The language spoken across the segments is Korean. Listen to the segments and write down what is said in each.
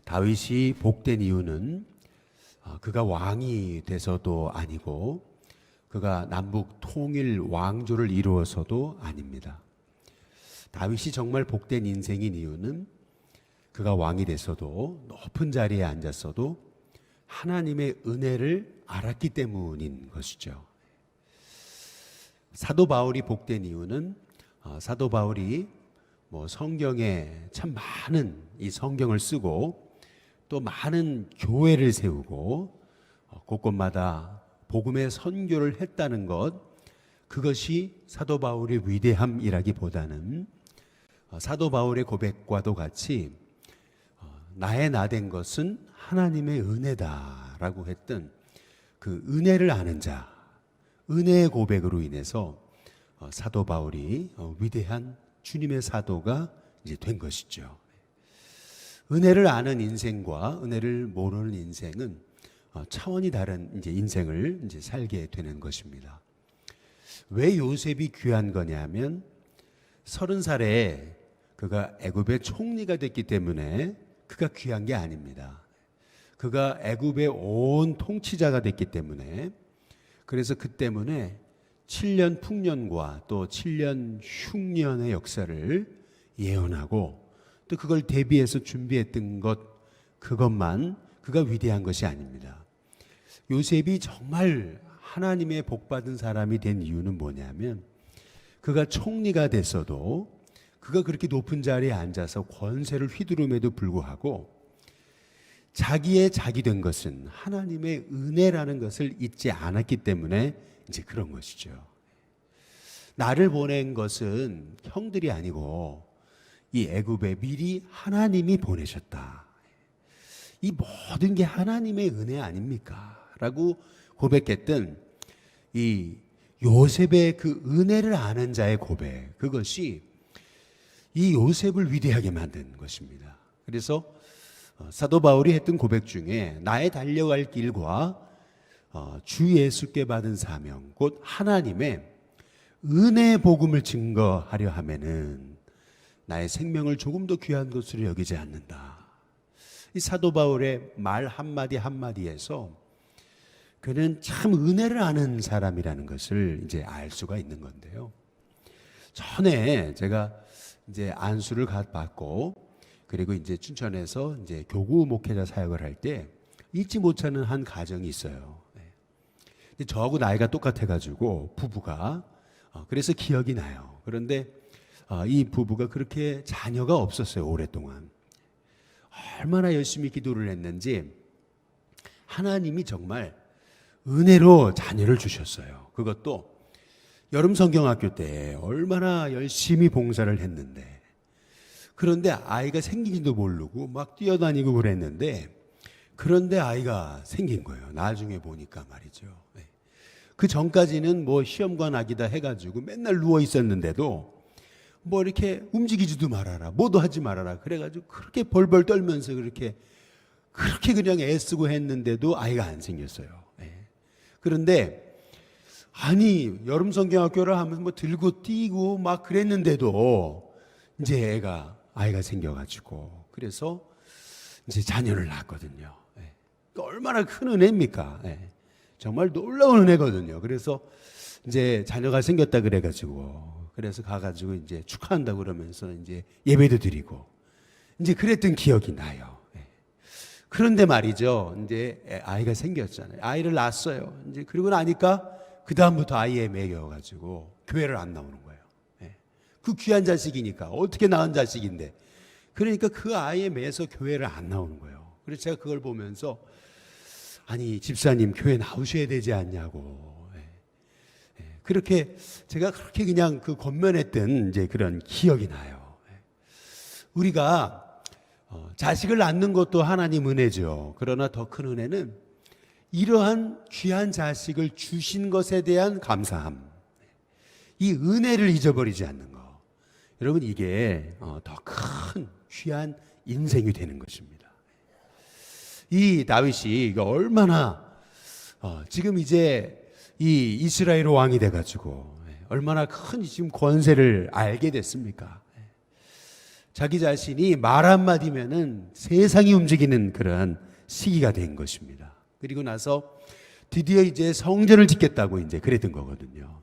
다윗이 복된 이유는 그가 왕이 돼서도 아니고 그가 남북 통일 왕조를 이루어서도 아닙니다. 다윗이 정말 복된 인생인 이유는 그가 왕이 돼서도 높은 자리에 앉았어도 하나님의 은혜를 알았기 때문인 것이죠. 사도 바울이 복된 이유는 사도 바울이 성경에 참 많은 이 성경을 쓰고 또 많은 교회를 세우고 곳곳마다 복음의 선교를 했다는 것, 그것이 사도 바울의 위대함이라기보다는 사도 바울의 고백과도 같이 나의 나 된 것은 하나님의 은혜다라고 했던 그 은혜를 아는 자, 은혜의 고백으로 인해서 사도 바울이 위대한 주님의 사도가 이제 된 것이죠. 은혜를 아는 인생과 은혜를 모르는 인생은 차원이 다른 이제 인생을 이제 살게 되는 것입니다. 왜 요셉이 귀한 거냐면 30살에 그가 애굽의 총리가 됐기 때문에 그가 귀한 게 아닙니다. 그가 애굽의 온 통치자가 됐기 때문에, 그래서 그 때문에 7년 풍년과 또 7년 흉년의 역사를 예언하고 또 그걸 대비해서 준비했던 것, 그것만 그가 위대한 것이 아닙니다. 요셉이 정말 하나님의 복받은 사람이 된 이유는 뭐냐면 그가 총리가 됐어도 그가 그렇게 높은 자리에 앉아서 권세를 휘두름에도 불구하고 자기의 자기 된 것은 하나님의 은혜라는 것을 잊지 않았기 때문에 이제 그런 것이죠. 나를 보낸 것은 형들이 아니고 이 애굽에 미리 하나님이 보내셨다. 이 모든 게 하나님의 은혜 아닙니까? 라고 고백했던 이 요셉의 그 은혜를 아는 자의 고백, 그것이 이 요셉을 위대하게 만든 것입니다. 그래서 사도 바울이 했던 고백 중에 나의 달려갈 길과 주 예수께 받은 사명, 곧 하나님의 은혜의 복음을 증거하려 하면은 나의 생명을 조금 더 귀한 것으로 여기지 않는다. 이 사도 바울의 말 한마디 한마디에서 그는 참 은혜를 아는 사람이라는 것을 이제 알 수가 있는 건데요. 전에 제가 이제 안수를 받고 그리고 이제 춘천에서 이제 교구 목회자 사역을 할 때 잊지 못하는 한 가정이 있어요. 근데 저하고 나이가 똑같아가지고 부부가 그래서 기억이 나요. 그런데 이 부부가 그렇게 자녀가 없었어요. 오랫동안. 얼마나 열심히 기도를 했는지 하나님이 정말 은혜로 자녀를 주셨어요. 그것도 여름 성경학교 때 얼마나 열심히 봉사를 했는데, 그런데 아이가 생긴지도 모르고 막 뛰어다니고 그랬는데, 그런데 아이가 생긴 거예요. 나중에 보니까 말이죠. 그 전까지는 시험관 아기다 해가지고 맨날 누워 있었는데도 이렇게 움직이지도 말아라, 뭐도 하지 말아라 그래가지고 그렇게 벌벌 떨면서 그렇게 그냥 애쓰고 했는데도 아이가 안 생겼어요. 그런데 아니 여름 성경학교를 하면서 들고 뛰고 막 그랬는데도 이제 아이가 생겨가지고 그래서 이제 자녀를 낳았거든요. 얼마나 큰 은혜입니까? 정말 놀라운 은혜거든요. 그래서 이제 자녀가 생겼다 그래가지고 그래서 가가지고 이제 축하한다고 그러면서 이제 예배도 드리고 이제 그랬던 기억이 나요. 그런데 말이죠. 이제 아이가 생겼잖아요. 아이를 낳았어요. 이제 그리고 나니까 그 다음부터 아이에 매여가지고 교회를 안 나오는 거예요. 그 귀한 자식이니까 어떻게 낳은 자식인데, 그러니까 그 아이에 매여서 교회를 안 나오는 거예요. 그래서 제가 그걸 보면서 아니 집사님 교회 나오셔야 되지 않냐고. 그렇게 제가 그렇게 그냥 그 권면했던 이제 그런 기억이 나요. 우리가 자식을 낳는 것도 하나님 은혜죠. 그러나 더 큰 은혜는 이러한 귀한 자식을 주신 것에 대한 감사함, 이 은혜를 잊어버리지 않는 것. 여러분 이게 더 큰 귀한 인생이 되는 것입니다. 이 다윗이 얼마나 지금 이제 이 이스라엘 왕이 돼가지고 얼마나 큰 지금 권세를 알게 됐습니까? 자기 자신이 말 한마디면은 세상이 움직이는 그러한 시기가 된 것입니다. 그리고 나서 드디어 이제 성전을 짓겠다고 이제 그랬던 거거든요.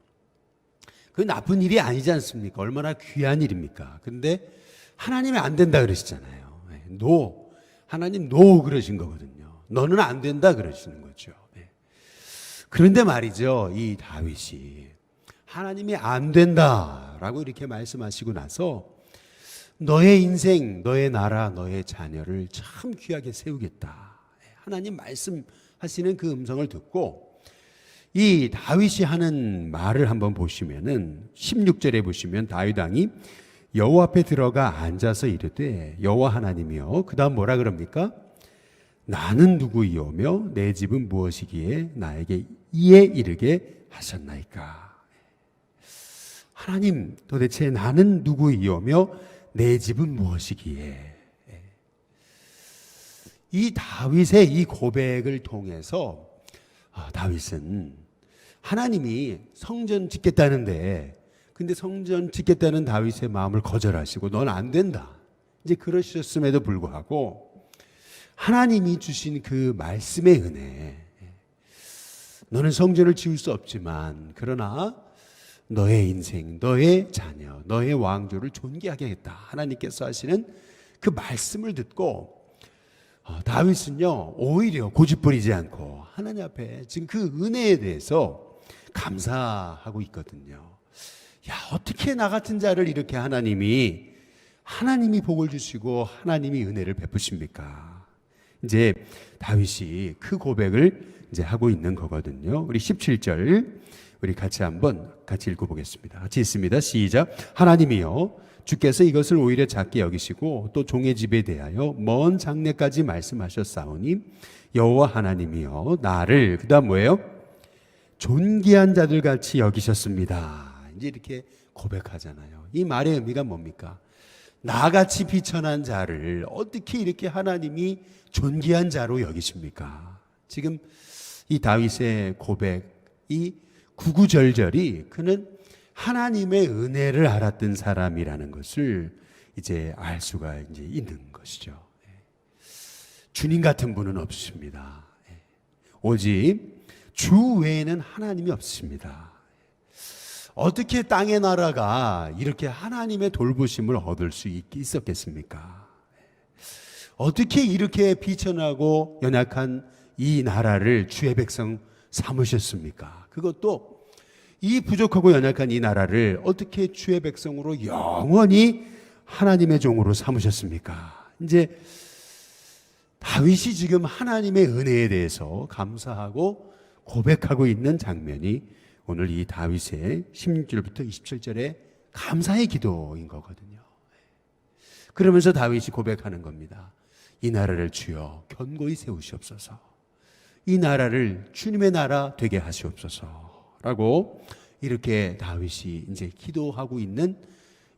그 나쁜 일이 아니지 않습니까? 얼마나 귀한 일입니까? 그런데 하나님이 안 된다 그러시잖아요. 노. 하나님 노 그러신 거거든요. 너는 안 된다 그러시는 거죠. 그런데 말이죠. 이 다윗이 하나님이 안 된다라고 이렇게 말씀하시고 나서 너의 인생, 너의 나라, 너의 자녀를 참 귀하게 세우겠다. 하나님 말씀하시는 그 음성을 듣고 이 다윗이 하는 말을 한번 보시면은 16절에 보시면 다윗 왕이 여호와 앞에 들어가 앉아서 이르되 여호와 하나님이여, 그다음 뭐라 그럽니까? 나는 누구이오며 내 집은 무엇이기에 나에게 이에 이르게 하셨나이까? 하나님, 도대체 나는 누구이오며 내 집은 무엇이기에? 이 다윗의 이 고백을 통해서 다윗은 하나님이 성전 짓겠다는데, 근데 성전 짓겠다는 다윗의 마음을 거절하시고 넌 안 된다, 이제 그러셨음에도 불구하고 하나님이 주신 그 말씀의 은혜, 너는 성전을 지을 수 없지만 그러나 너의 인생, 너의 자녀, 너의 왕조를 존귀하게 하겠다, 하나님께서 하시는 그 말씀을 듣고 다윗은요 오히려 고집부리지 않고 하나님 앞에 지금 그 은혜에 대해서 감사하고 있거든요. 야, 어떻게 나 같은 자를 이렇게 하나님이 복을 주시고 하나님이 은혜를 베푸십니까? 이제 다윗이 그 고백을 이제 하고 있는 거거든요. 우리 17절 우리 같이 읽어보겠습니다. 같이 있습니다. 시작. 하나님이여, 주께서 이것을 오히려 작게 여기시고 또 종의 집에 대하여 먼 장래까지 말씀하셨사오니 여호와 하나님이여, 나를, 그다음 뭐예요? 존귀한 자들 같이 여기셨습니다. 이제 이렇게 고백하잖아요. 이 말의 의미가 뭡니까? 나같이 비천한 자를 어떻게 이렇게 하나님이 존귀한 자로 여기십니까? 지금 이 다윗의 고백이 구구절절이 그는 하나님의 은혜를 알았던 사람이라는 것을 이제 알 수가 이제 있는 것이죠. 주님 같은 분은 없습니다. 오직 주 외에는 하나님이 없습니다. 어떻게 땅의 나라가 이렇게 하나님의 돌보심을 얻을 수 있었겠습니까? 어떻게 이렇게 비천하고 연약한 이 나라를 주의 백성 삼으셨습니까? 그것도 이 부족하고 연약한 이 나라를 어떻게 주의 백성으로 영원히 하나님의 종으로 삼으셨습니까? 이제 다윗이 지금 하나님의 은혜에 대해서 감사하고 고백하고 있는 장면이 오늘 이 다윗의 16절부터 27절의 감사의 기도인 거거든요. 그러면서 다윗이 고백하는 겁니다. 이 나라를 주여 견고히 세우시옵소서. 이 나라를 주님의 나라 되게 하시옵소서라고 이렇게 다윗이 이제 기도하고 있는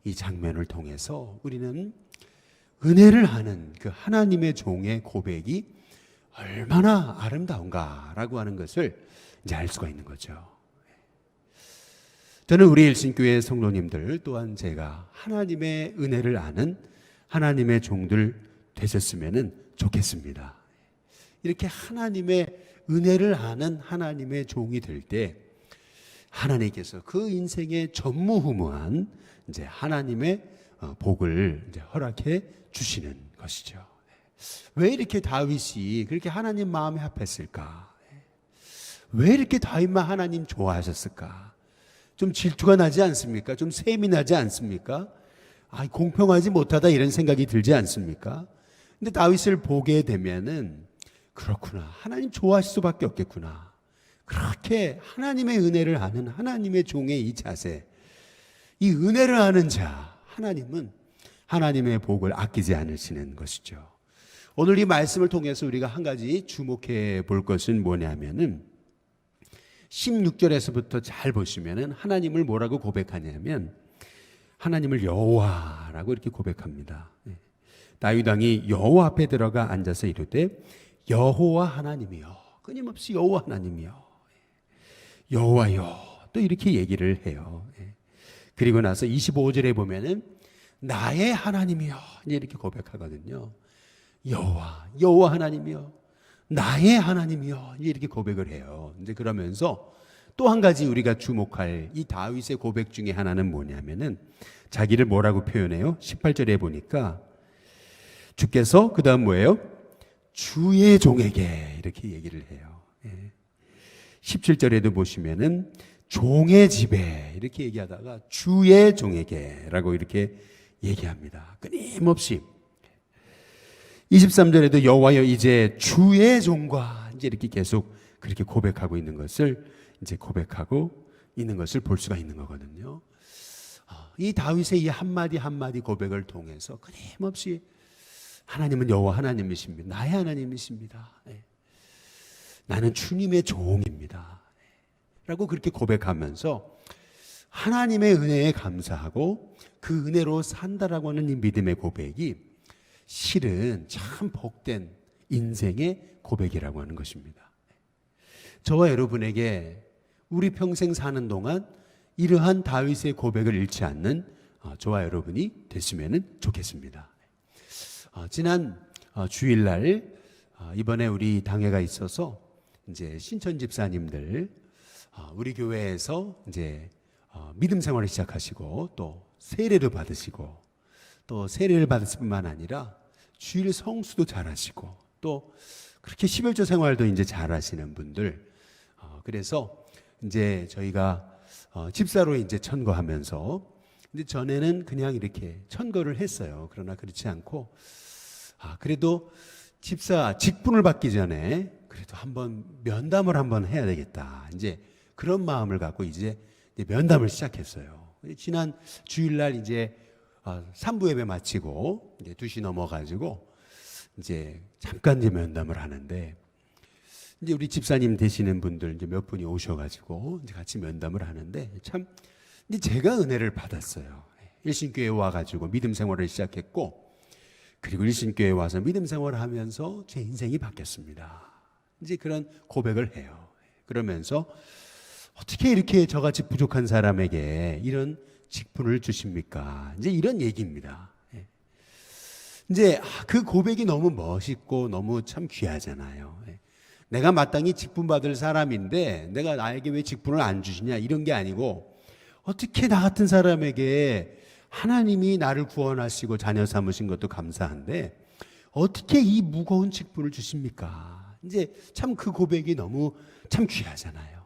이 장면을 통해서 우리는 은혜를 하는 그 하나님의 종의 고백이 얼마나 아름다운가라고 하는 것을 이제 알 수가 있는 거죠. 저는 우리 일신교회 성도님들 또한 제가 하나님의 은혜를 아는 하나님의 종들 되셨으면 좋겠습니다. 이렇게 하나님의 은혜를 아는 하나님의 종이 될 때 하나님께서 그 인생에 전무후무한 이제 하나님의 복을 이제 허락해 주시는 것이죠. 왜 이렇게 다윗이 그렇게 하나님 마음에 합했을까? 왜 이렇게 다윗만 하나님 좋아하셨을까? 좀 질투가 나지 않습니까? 좀 셈이 나지 않습니까? 공평하지 못하다 이런 생각이 들지 않습니까? 근데 다윗을 보게 되면은 그렇구나, 하나님 좋아하실 수밖에 없겠구나. 그렇게 하나님의 은혜를 아는 하나님의 종의 이 자세, 이 은혜를 아는 자, 하나님은 하나님의 복을 아끼지 않으시는 것이죠. 오늘 이 말씀을 통해서 우리가 한 가지 주목해 볼 것은 뭐냐면은 16절에서부터 잘 보시면은 하나님을 뭐라고 고백하냐면 하나님을 여호와라고 이렇게 고백합니다. 다윗 왕이 여호와 앞에 들어가 앉아서 이르되 여호와 하나님이여, 끊임없이 여호와 하나님이여, 여호와여, 또 이렇게 얘기를 해요. 그리고 나서 25절에 보면은 나의 하나님이여, 이제 이렇게 고백하거든요. 여호와 하나님이여, 나의 하나님이여, 이제 이렇게 고백을 해요. 이제 그러면서 또 한 가지 우리가 주목할 이 다윗의 고백 중에 하나는 뭐냐면은 자기를 뭐라고 표현해요? 18절에 보니까 주께서 그 다음 뭐예요? 주의 종에게 이렇게 얘기를 해요. 17절에도 보시면은 종의 집에 이렇게 얘기하다가 주의 종에게 라고 이렇게 얘기합니다. 끊임없이 23절에도 여호와여 이제 주의 종과 이제 이렇게 계속 그렇게 고백하고 있는 것을 이제 고백하고 있는 것을 볼 수가 있는 거거든요. 이 다윗의 이 한마디 한마디 고백을 통해서 끊임없이 하나님은 여호와 하나님이십니다. 나의 하나님이십니다. 나는 주님의 종입니다. 라고 그렇게 고백하면서 하나님의 은혜에 감사하고 그 은혜로 산다라고 하는 이 믿음의 고백이 실은 참 복된 인생의 고백이라고 하는 것입니다. 저와 여러분에게 우리 평생 사는 동안 이러한 다윗의 고백을 잃지 않는 저와 여러분이 됐으면 좋겠습니다. 지난 주일날 이번에 우리 당회가 있어서 이제 신천 집사님들 우리 교회에서 이제 믿음 생활을 시작하시고 또 세례를 받으시고 또 세례를 받으실 뿐만 아니라 주일 성수도 잘하시고 또 그렇게 11조 생활도 이제 잘하시는 분들 그래서 이제 저희가 집사로 이제 천거하면서 근데 전에는 그냥 이렇게 천거를 했어요. 그러나 그렇지 않고 그래도 집사 직분을 받기 전에 그래도 한번 면담을 한번 해야 되겠다. 이제 그런 마음을 갖고 이제 면담을 시작했어요. 지난 주일날 이제 3부 예배 마치고 이제 2시 넘어가지고 이제 잠깐 이제 면담을 하는데 이제 우리 집사님 되시는 분들 이제 몇 분이 오셔가지고 이제 같이 면담을 하는데 참 이제 제가 은혜를 받았어요. 일신교회 와가지고 믿음 생활을 시작했고 그리고 일신교회 와서 믿음 생활을 하면서 제 인생이 바뀌었습니다. 이제 그런 고백을 해요. 그러면서 어떻게 이렇게 저같이 부족한 사람에게 이런 직분을 주십니까? 이제 이런 얘기입니다. 이제 그 고백이 너무 멋있고 너무 참 귀하잖아요. 내가 마땅히 직분 받을 사람인데 내가 나에게 왜 직분을 안 주시냐 이런 게 아니고 어떻게 나 같은 사람에게 하나님이 나를 구원하시고 자녀 삼으신 것도 감사한데 어떻게 이 무거운 직분을 주십니까? 이제 참 그 고백이 너무 참 귀하잖아요.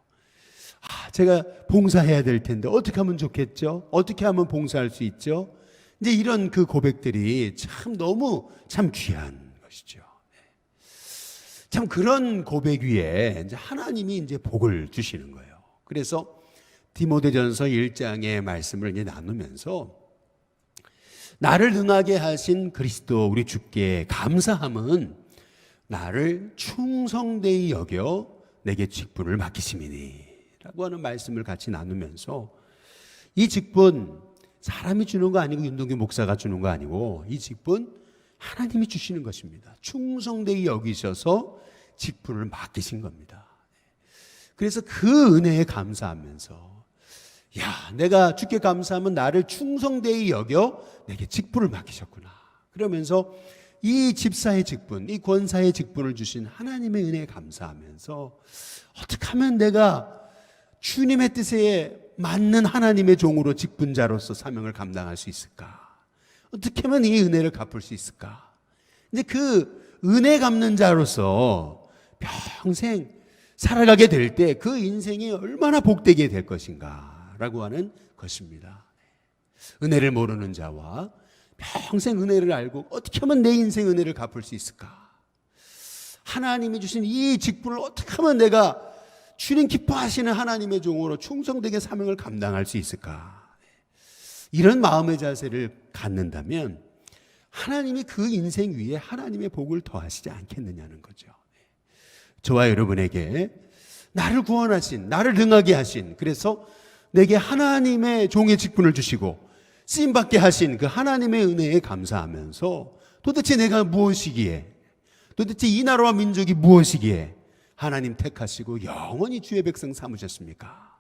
제가 봉사해야 될 텐데 어떻게 하면 좋겠죠? 어떻게 하면 봉사할 수 있죠? 이제 이런 그 고백들이 참 너무 참 귀한 것이죠. 참 그런 고백 위에 이제 하나님이 이제 복을 주시는 거예요. 그래서 디모데전서 1장의 말씀을 이제 나누면서 나를 능하게 하신 그리스도 우리 주께 감사함은 나를 충성되이 여겨 내게 직분을 맡기심이니 라고 하는 말씀을 같이 나누면서 이 직분 사람이 주는 거 아니고 윤동규 목사가 주는 거 아니고 이 직분 하나님이 주시는 것입니다. 충성되이 여기셔서 직분을 맡기신 겁니다. 그래서 그 은혜에 감사하면서 내가 주께 감사하면 나를 충성되이 여겨 내게 직분을 맡기셨구나. 그러면서 이 집사의 직분, 이 권사의 직분을 주신 하나님의 은혜에 감사하면서 어떻게 하면 내가 주님의 뜻에 맞는 하나님의 종으로 직분자로서 사명을 감당할 수 있을까? 어떻게 하면 이 은혜를 갚을 수 있을까? 이제 그 은혜 갚는 자로서 평생 살아가게 될 때 그 인생이 얼마나 복되게 될 것인가라고 하는 것입니다. 은혜를 모르는 자와 평생 은혜를 알고 어떻게 하면 내 인생 은혜를 갚을 수 있을까? 하나님이 주신 이 직분을 어떻게 하면 내가 주님 기뻐하시는 하나님의 종으로 충성되게 사명을 감당할 수 있을까? 이런 마음의 자세를 갖는다면 하나님이 그 인생 위에 하나님의 복을 더하시지 않겠느냐는 거죠. 저와 여러분에게 나를 구원하신, 나를 능하게 하신, 그래서 내게 하나님의 종의 직분을 주시고 쓰임받게 하신 그 하나님의 은혜에 감사하면서 도대체 내가 무엇이기에, 도대체 이 나라와 민족이 무엇이기에 하나님 택하시고 영원히 주의 백성 삼으셨습니까?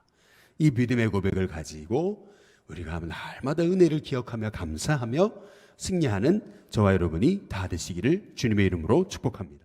이 믿음의 고백을 가지고 우리가 날마다 은혜를 기억하며 감사하며 승리하는 저와 여러분이 다 되시기를 주님의 이름으로 축복합니다.